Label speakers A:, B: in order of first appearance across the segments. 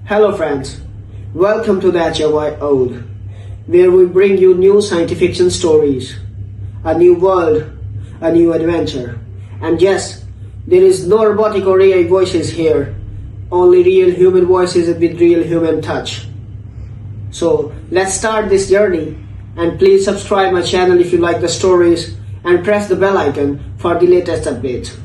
A: Hello friends, welcome to the HFY Ode, where we bring you new science fiction stories, a new world, a new adventure. And yes, there is no robotic or AI voices here, only real human voices with real human touch. So let's start this journey, and please subscribe my channel if you like the stories and press the bell icon for the latest updates.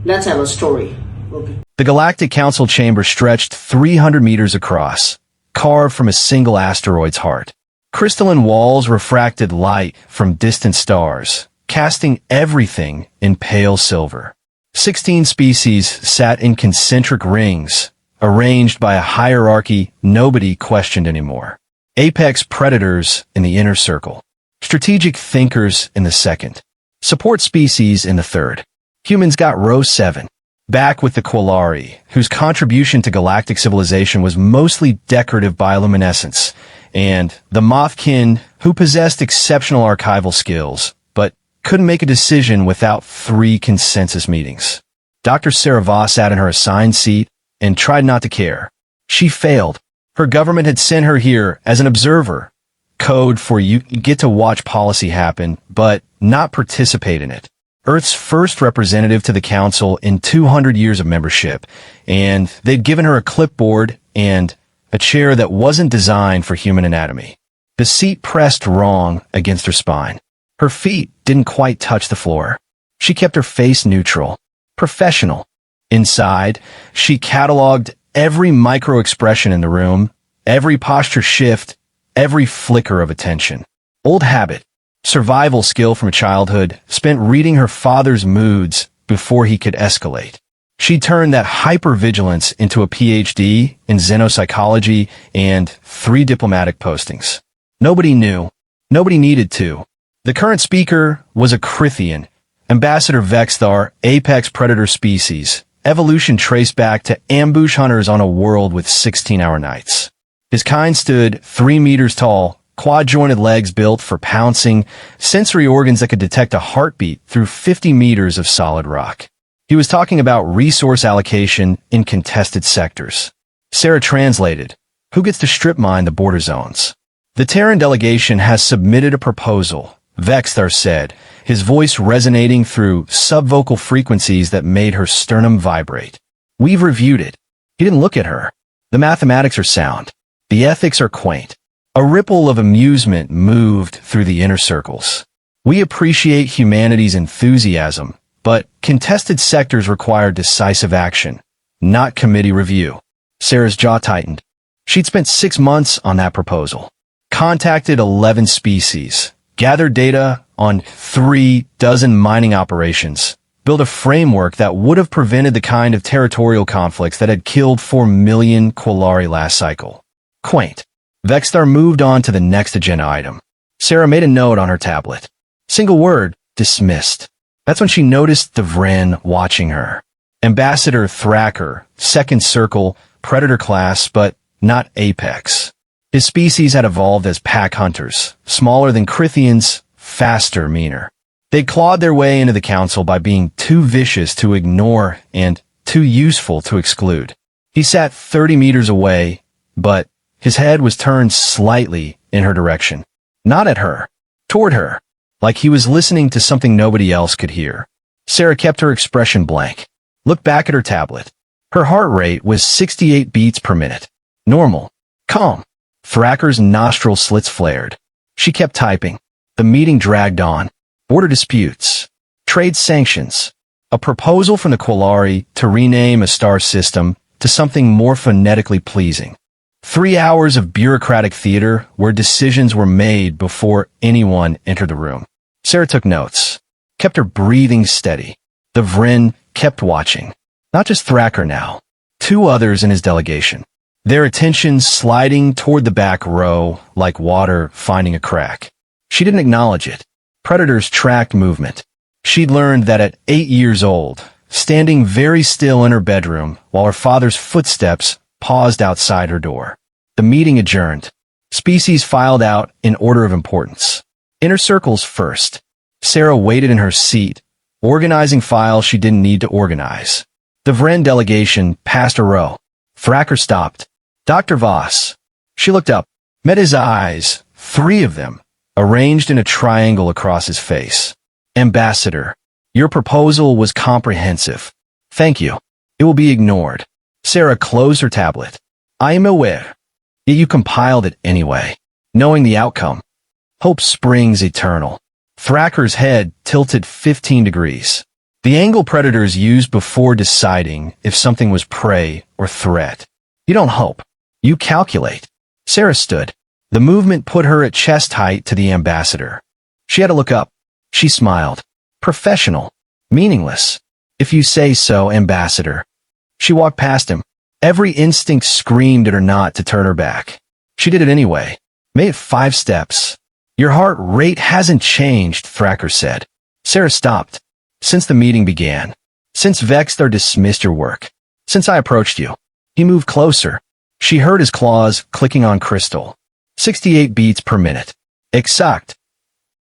A: Let's have a story. Okay.
B: The Galactic Council chamber stretched 300 meters across, carved from a single asteroid's heart. Crystalline walls refracted light from distant stars, casting everything in pale silver. 16 species sat in concentric rings, arranged by a hierarchy nobody questioned anymore. Apex predators in the inner circle, strategic thinkers in the second, support species in the third. Humans got row 7. Back with the Quillari, whose contribution to galactic civilization was mostly decorative bioluminescence, and the Mothkin, who possessed exceptional archival skills, but couldn't make a decision without 3 consensus meetings. Dr. Sarah Voss sat in her assigned seat and tried not to care. She failed. Her government had sent her here as an observer. Code for you get to watch policy happen, but not participate in it. Earth's first representative to the Council in 200 years of membership, and they'd given her a clipboard and a chair that wasn't designed for human anatomy. The seat pressed wrong against her spine. Her feet didn't quite touch the floor. She kept her face neutral, professional. Inside, she cataloged every micro-expression in the room, every posture shift, every flicker of attention. Old habit. Survival skill from childhood, spent reading her father's moods before he could escalate. She turned that hypervigilance into a PhD in xenopsychology and 3 diplomatic postings. Nobody knew. Nobody needed to. The current speaker was a Crithian, Ambassador Vexthar, apex predator species, evolution traced back to ambush hunters on a world with 16-hour nights. His kind stood 3 meters tall, quad-jointed legs built for pouncing, sensory organs that could detect a heartbeat through 50 meters of solid rock. He was talking about resource allocation in contested sectors. Sarah translated, who gets to strip mine the border zones? The Terran delegation has submitted a proposal, Vexthar said, his voice resonating through subvocal frequencies that made her sternum vibrate. We've reviewed it. He didn't look at her. The mathematics are sound. The ethics are quaint. A ripple of amusement moved through the inner circles. We appreciate humanity's enthusiasm, but contested sectors require decisive action, not committee review. Sarah's jaw tightened. She'd spent 6 months on that proposal, contacted 11 species, gathered data on 3 dozen mining operations, built a framework that would have prevented the kind of territorial conflicts that had killed 4 million Quillari last cycle. Quaint. Vexthar moved on to the next agenda item. Sarah made a note on her tablet. Single word, dismissed. That's when she noticed the Vren watching her. Ambassador Thacker, second circle, predator class, but not apex. His species had evolved as pack hunters, smaller than Crithians, faster, meaner. They clawed their way into the council by being too vicious to ignore and too useful to exclude. He sat 30 meters away, but his head was turned slightly in her direction. Not at her. Toward her. Like he was listening to something nobody else could hear. Sarah kept her expression blank. Looked back at her tablet. Her heart rate was 68 beats per minute. Normal. Calm. Thacker's nostril slits flared. She kept typing. The meeting dragged on. Border disputes. Trade sanctions. A proposal from the Quillari to rename a star system to something more phonetically pleasing. 3 hours of bureaucratic theater where decisions were made before anyone entered the room. Sarah took notes, kept her breathing steady. The Vren kept watching. Not just Thacker now. 2 others in his delegation. Their attention sliding toward the back row like water finding a crack. She didn't acknowledge it. Predators tracked movement. She'd learned that at 8 years old, standing very still in her bedroom while her father's footsteps paused outside her door. The meeting adjourned. Species filed out in order of importance. Inner circles first. Sarah waited in her seat, organizing files she didn't need to organize. The Vren delegation passed a row. Thacker stopped. Dr. Voss. She looked up, met his eyes, 3 of them, arranged in a triangle across his face. Ambassador, your proposal was comprehensive. Thank you. It will be ignored. Sarah closed her tablet. I am aware. Yet you compiled it anyway, knowing the outcome. Hope springs eternal. Thracker's head tilted 15 degrees. The angle predators used before deciding if something was prey or threat. You don't hope. You calculate. Sarah stood. The movement put her at chest height to the ambassador. She had to look up. She smiled. Professional. Meaningless. If you say so, ambassador. She walked past him. Every instinct screamed at her not to turn her back. She did it anyway. Made it 5 steps. Your heart rate hasn't changed, Thacker said. Sarah stopped. Since the meeting began. Since Vexthar dismissed your work. Since I approached you. He moved closer. She heard his claws clicking on crystal. 68 beats per minute. Exact.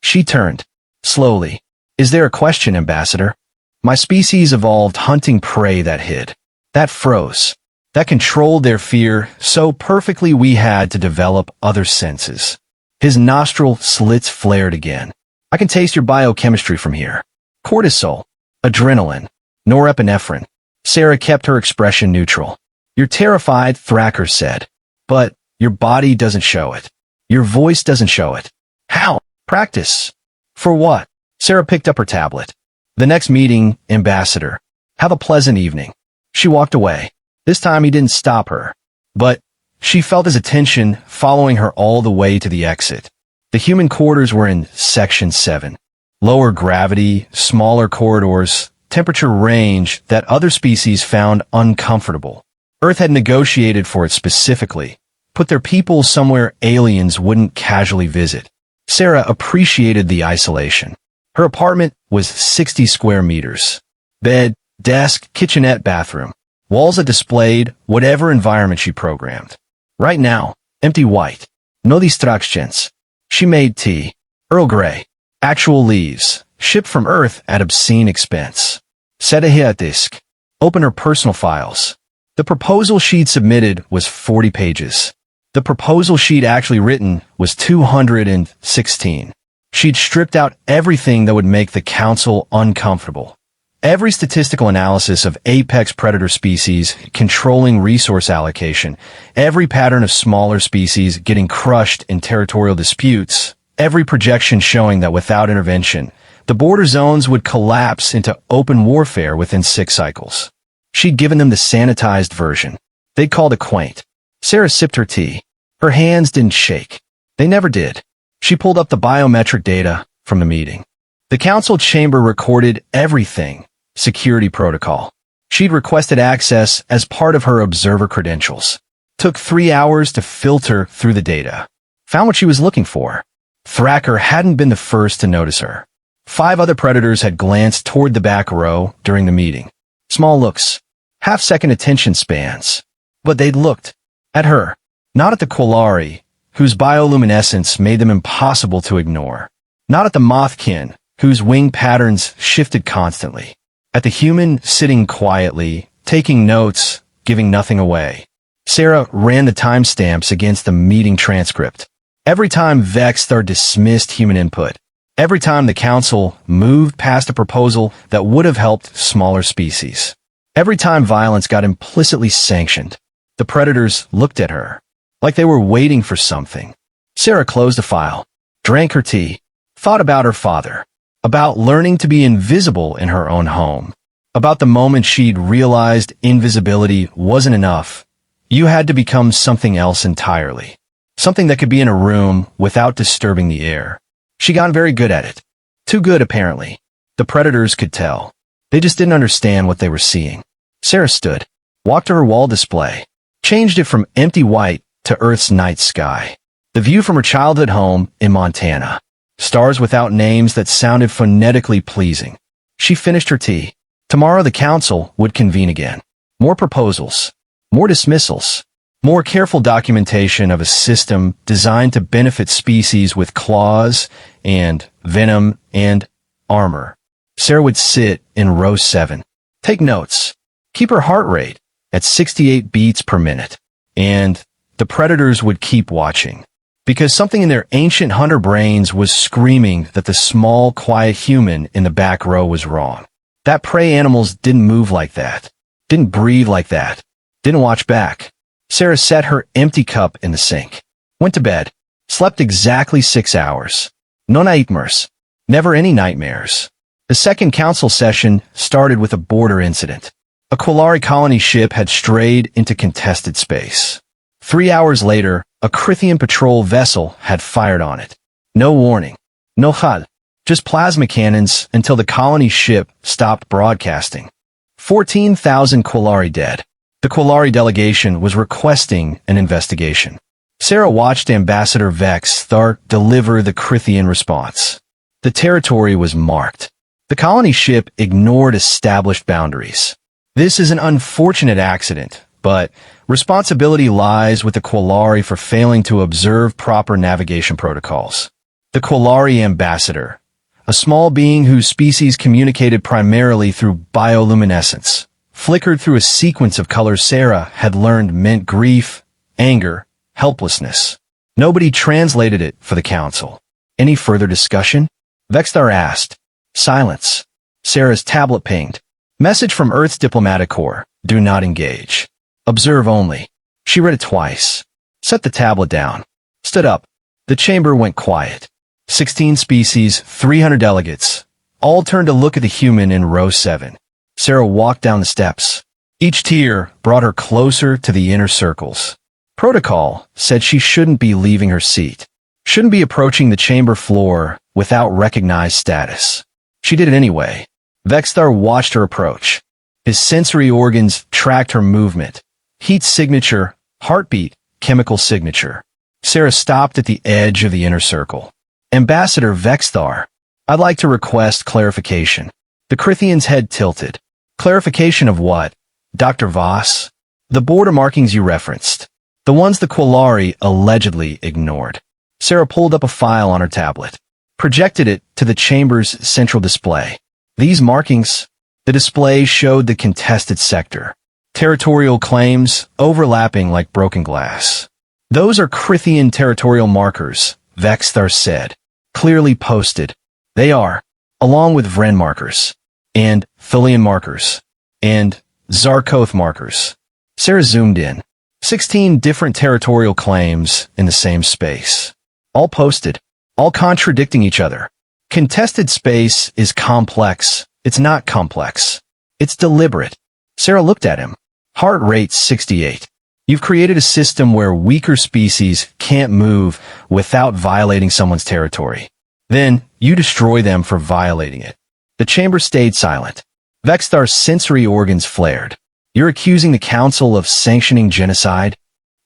B: She turned. Slowly. Is there a question, Ambassador? My species evolved hunting prey that hid. That froze. That controlled their fear so perfectly we had to develop other senses. His nostril slits flared again. I can taste your biochemistry from here. Cortisol, adrenaline, norepinephrine. Sarah kept her expression neutral. You're terrified, Thacker said. But your body doesn't show it. Your voice doesn't show it. How? Practice. For what? Sarah picked up her tablet. The next meeting, Ambassador. Have a pleasant evening. She walked away. This time he didn't stop her. But she felt his attention following her all the way to the exit. The human quarters were in Section 7. Lower gravity, smaller corridors, temperature range that other species found uncomfortable. Earth had negotiated for it specifically, put their people somewhere aliens wouldn't casually visit. Sarah appreciated the isolation. Her apartment was 60 square meters. Bed, desk, kitchenette, bathroom. Walls that displayed whatever environment she programmed. Right now, empty white. No distractions. She made tea. Earl Grey. Actual leaves. Shipped from Earth at obscene expense. Set a hit disk. Open her personal files. The proposal she'd submitted was 40 pages. The proposal she'd actually written was 216. She'd stripped out everything that would make the council uncomfortable. Every statistical analysis of apex predator species controlling resource allocation, every pattern of smaller species getting crushed in territorial disputes, every projection showing that without intervention, the border zones would collapse into open warfare within 6 cycles. She'd given them the sanitized version. They'd called it quaint. Sarah sipped her tea. Her hands didn't shake. They never did. She pulled up the biometric data from the meeting. The council chamber recorded everything. Security protocol. She'd requested access as part of her observer credentials. Took 3 hours to filter through the data. Found what she was looking for. Thacker hadn't been the first to notice her. 5 other predators had glanced toward the back row during the meeting. Small looks. Half-second attention spans. But they'd looked. At her. Not at the Quillari, whose bioluminescence made them impossible to ignore. Not at the Mothkin, whose wing patterns shifted constantly. At the human sitting quietly, taking notes, giving nothing away. Sarah ran the timestamps against the meeting transcript. Every time Vexthar dismissed human input. Every time the council moved past a proposal that would have helped smaller species. Every time violence got implicitly sanctioned. The predators looked at her. Like they were waiting for something. Sarah closed the file. Drank her tea. Thought about her father. About learning to be invisible in her own home. About the moment she'd realized invisibility wasn't enough. You had to become something else entirely. Something that could be in a room without disturbing the air. She got very good at it. Too good, apparently. The predators could tell. They just didn't understand what they were seeing. Sarah stood. Walked to her wall display. Changed it from empty white to Earth's night sky. The view from her childhood home in Montana. Stars without names that sounded phonetically pleasing. She finished her tea. Tomorrow the council would convene again. More proposals. More dismissals. More careful documentation of a system designed to benefit species with claws and venom and armor. Sarah would sit in row 7. Take notes. Keep her heart rate at 68 beats per minute. And the predators would keep watching. Because something in their ancient hunter brains was screaming that the small, quiet human in the back row was wrong. That prey animals didn't move like that. Didn't breathe like that. Didn't watch back. Sarah set her empty cup in the sink. Went to bed. Slept exactly 6 hours. No nightmares. Never any nightmares. The second council session started with a border incident. A Quillari colony ship had strayed into contested space. 3 hours later, a Crithian patrol vessel had fired on it. No warning. No HUD. Just plasma cannons until the colony ship stopped broadcasting. 14,000 Quillari dead. The Quillari delegation was requesting an investigation. Sarah watched Ambassador Vex Thar deliver the Crithian response. The territory was marked. The colony ship ignored established boundaries. This is an unfortunate accident, but responsibility lies with the Quillari for failing to observe proper navigation protocols. The Quillari ambassador, a small being whose species communicated primarily through bioluminescence, flickered through a sequence of colors Sarah had learned meant grief, anger, helplessness. Nobody translated it for the council. Any further discussion? Vexthar asked. Silence. Sarah's tablet pinged. Message from Earth's diplomatic corps. Do not engage. Observe only. She read it twice. Set the tablet down. Stood up. The chamber went quiet. 16 species, 300 delegates. All turned to look at the human in row 7. Sarah walked down the steps. Each tier brought her closer to the inner circles. Protocol said she shouldn't be leaving her seat. Shouldn't be approaching the chamber floor without recognized status. She did it anyway. Vexthar watched her approach. His sensory organs tracked her movement. Heat signature, heartbeat, chemical signature. Sarah stopped at the edge of the inner circle. Ambassador Vexthar, I'd like to request clarification. The Crithian's head tilted. Clarification of what? Dr. Voss? The border markings you referenced. The ones the Quillari allegedly ignored. Sarah pulled up a file on her tablet. Projected it to the chamber's central display. These markings, the display showed the contested sector. Territorial claims overlapping like broken glass. Those are Crithian territorial markers, Vexthar said. Clearly posted. They are, along with Vren markers, and Thalian markers, and Zarkoth markers. Sarah zoomed in. 16 different territorial claims in the same space. All posted. All contradicting each other. Contested space is complex. It's not complex. It's deliberate. Sarah looked at him. Heart rate 68. You've created a system where weaker species can't move without violating someone's territory. Then, you destroy them for violating it. The chamber stayed silent. Vexthar's sensory organs flared. You're accusing the council of sanctioning genocide?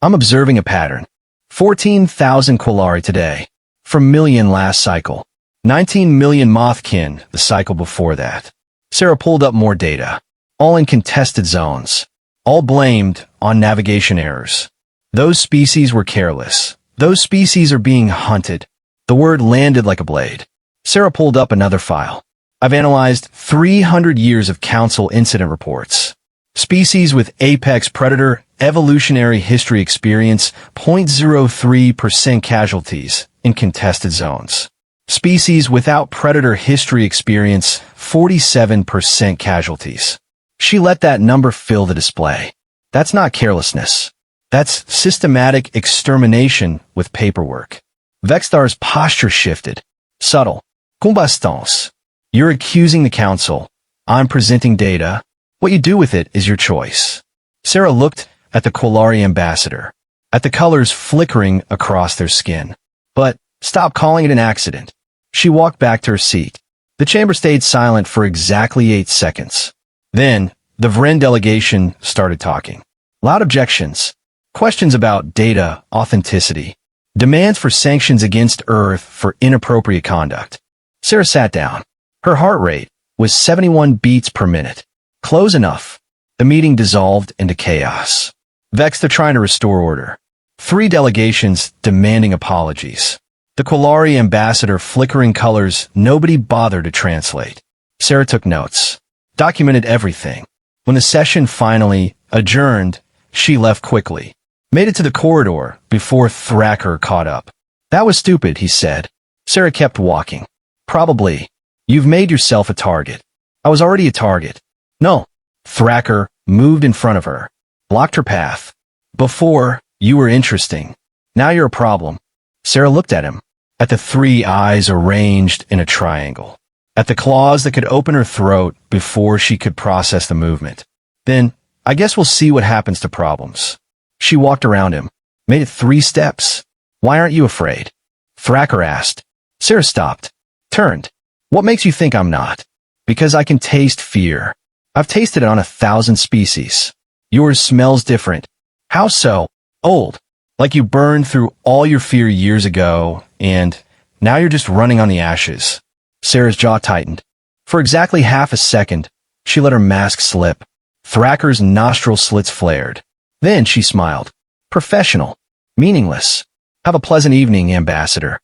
B: I'm observing a pattern. 14,000 Quillari today. From million last cycle. 19 million Mothkin the cycle before that. Sarah pulled up more data. All in contested zones. All blamed on navigation errors. Those species were careless. Those species are being hunted. The word landed like a blade. Sarah pulled up another file. I've analyzed 300 years of council incident reports. Species with apex predator evolutionary history experience 0.03% casualties in contested zones. Species without predator history experience 47% casualties. She let that number fill the display. That's not carelessness. That's systematic extermination with paperwork. Vexthar's posture shifted. Subtle. Combustance. You're accusing the council. I'm presenting data. What you do with it is your choice. Sarah looked at the Quillari ambassador, at the colors flickering across their skin. But stop calling it an accident. She walked back to her seat. The chamber stayed silent for exactly 8 seconds. Then, the Vren delegation started talking. Loud objections. Questions about data, authenticity. Demands for sanctions against Earth for inappropriate conduct. Sarah sat down. Her heart rate was 71 beats per minute. Close enough. The meeting dissolved into chaos. Vexed, they're trying to restore order. 3 delegations demanding apologies. The Quillari ambassador flickering colors nobody bothered to translate. Sarah took notes. Documented everything. When the session finally adjourned, she left quickly. Made it to the corridor before Thacker caught up. That was stupid, he said. Sarah kept walking. Probably. You've made yourself a target. I was already a target. No. Thacker moved in front of her, blocked her path. Before, you were interesting. Now you're a problem. Sarah looked at him, at the 3 eyes arranged in a triangle, at the claws that could open her throat before she could process the movement. Then, I guess we'll see what happens to problems. She walked around him, made it 3 steps. Why aren't you afraid? Thacker asked. Sarah stopped, turned. What makes you think I'm not? Because I can taste fear. I've tasted it on 1,000 species. Yours smells different. How so? Old. Like you burned through all your fear years ago, and now you're just running on the ashes. Sarah's jaw tightened. For exactly half a second, she let her mask slip. Thacker's nostril slits flared. Then she smiled. Professional. Meaningless. Have a pleasant evening, Ambassador.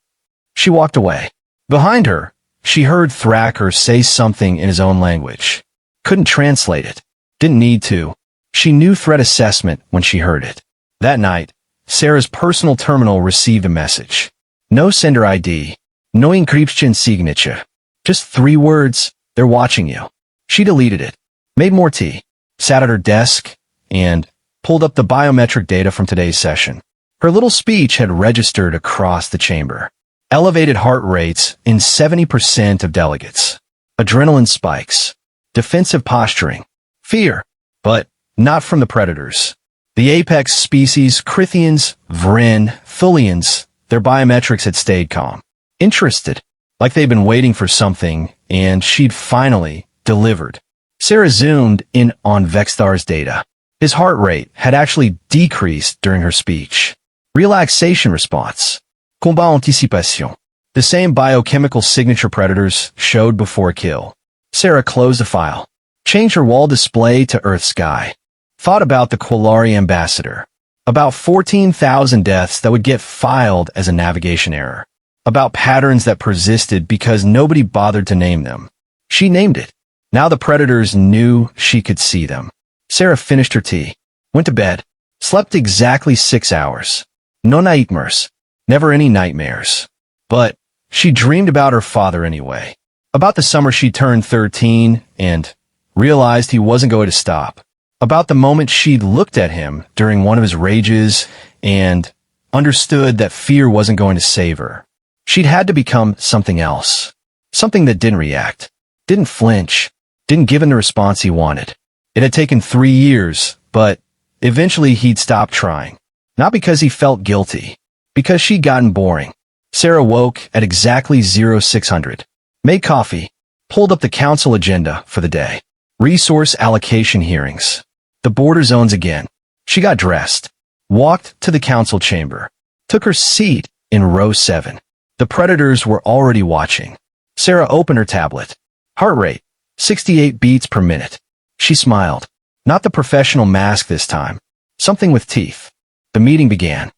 B: She walked away. Behind her, she heard Thacker say something in his own language. Couldn't translate it. Didn't need to. She knew threat assessment when she heard it. That night, Sarah's personal terminal received a message. No sender ID. No encryption signature. Just 3 words, they're watching you. She deleted it, made more tea, sat at her desk, and pulled up the biometric data from today's session. Her little speech had registered across the chamber. Elevated heart rates in 70% of delegates. Adrenaline spikes. Defensive posturing. Fear. But not from the predators. The apex species, Crithians, Vrin, Thulians, their biometrics had stayed calm. Interested. Like they'd been waiting for something, and she'd finally delivered. Sarah zoomed in on Vextar's data. His heart rate had actually decreased during her speech. Relaxation response. Combat anticipation. The same biochemical signature predators showed before a kill. Sarah closed the file. Changed her wall display to Earth Sky. Thought about the Quillari ambassador. About 14,000 deaths that would get filed as a navigation error. About patterns that persisted because nobody bothered to name them. She named it. Now the predators knew she could see them. Sarah finished her tea. Went to bed. Slept exactly 6 hours. No nightmares. Never any nightmares. But she dreamed about her father anyway. About the summer she turned 13 and realized he wasn't going to stop. About the moment she'd looked at him during one of his rages and understood that fear wasn't going to save her. She'd had to become something else. Something that didn't react, didn't flinch, didn't give him the response he wanted. It had taken 3 years, but eventually he'd stopped trying. Not because he felt guilty, because she'd gotten boring. Sarah woke at exactly 0600. Made coffee. Pulled up the council agenda for the day. Resource allocation hearings. The border zones again. She got dressed. Walked to the council chamber. Took her seat in row 7. The predators were already watching. Sarah opened her tablet. Heart rate, 68 beats per minute. She smiled. Not the professional mask this time. Something with teeth. The meeting began.